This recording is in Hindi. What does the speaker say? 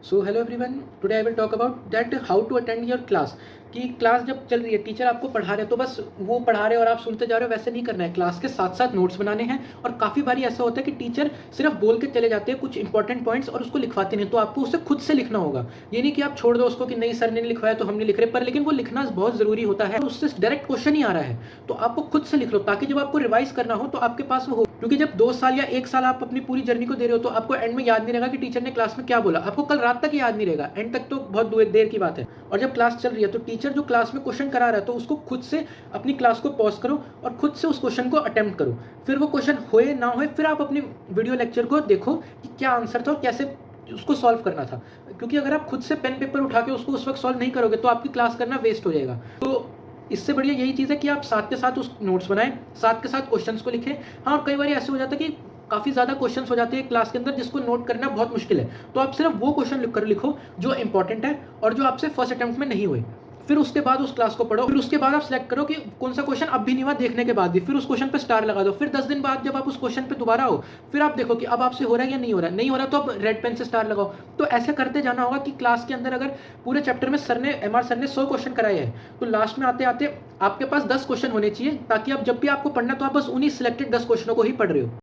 So hello everyone, today I will talk about that how to attend your class. कि क्लास जब चल रही है, टीचर आपको पढ़ा रहे हैं तो बस वो पढ़ा रहे हैं और आप सुनते जा रहे हो, वैसे नहीं करना है। क्लास के साथ साथ नोट्स बनाने हैं। और काफ़ी बारी ऐसा होता है कि टीचर सिर्फ बोल के चले जाते हैं कुछ इंपॉर्टेंट पॉइंट्स और उसको लिखवाते नहीं, तो आपको उसे खुद से लिखना होगा। ये नहीं कि आप छोड़ दो उसको कि नहीं सर ने नहीं लिखवाया तो हम नहीं लिख रहे, पर लेकिन वो लिखना बहुत ज़रूरी होता है। उससे डायरेक्ट क्वेश्चन ही आ रहा है तो आपको खुद से लिख लो, ताकि जब आपको रिवाइज करना हो तो आपके पास वो हो। क्योंकि जब 2 साल या 1 साल आप अपनी पूरी जर्नी को दे रहे हो तो आपको एंड में याद नहीं रहेगा कि टीचर ने क्लास में क्या बोला। आपको कल रात तक याद नहीं रहेगा, एंड तक तो बहुत देर की बात है। और जब क्लास चल रही है तो टीचर जो क्लास में क्वेश्चन करा रहा है तो उसको खुद से अपनी क्लास को पॉज करो और खुद से उस क्वेश्चन को अटेम्प्ट करो। फिर वो क्वेश्चन होए ना होए, फिर आप अपनी वीडियो लेक्चर को देखो कि क्या आंसर था और कैसे उसको सॉल्व करना था। क्योंकि अगर आप खुद से पेन पेपर उठा के उसको उस वक्त सॉल्व नहीं करोगे तो आपकी क्लास करना वेस्ट हो जाएगा। तो इससे बढ़िया यही चीज़ है कि आप साथ के साथ उस नोट्स बनाएं, साथ के साथ क्वेश्चंस को लिखें। हाँ, और कई बार ऐसे हो जाता है कि काफ़ी ज़्यादा क्वेश्चंस हो जाते हैं क्लास के अंदर जिसको नोट करना बहुत मुश्किल है, तो आप सिर्फ वो क्वेश्चन लिख कर लिखो जो इंपॉर्टेंट है और जो आपसे फर्स्ट अटेम्प्ट में नहीं हुए। फिर उसके बाद उस क्लास को पढ़ो। फिर उसके बाद आप सेलेक्ट करो कि कौन सा क्वेश्चन अब भी नहीं हुआ, देखने के बाद भी फिर उस क्वेश्चन पे स्टार लगा दो। फिर 10 दिन बाद जब आप उस क्वेश्चन पे दोबारा हो, फिर आप देखो कि अब आपसे हो रहा है या नहीं हो रहा है। नहीं हो रहा तो आप रेड पेन से स्टार लगाओ। तो ऐसे करते जाना होगा कि क्लास के अंदर अगर पूरे चैप्टर में एमआर सर ने 100 क्वेश्चन कराए हैं तो लास्ट में आते आते आपके पास 10 क्वेश्चन होने चाहिए, ताकि आप जब भी आपको पढ़ना तो आप बस उन्हीं सिलेक्टेड 10 क्वेश्चनों को ही पढ़ रहे हो।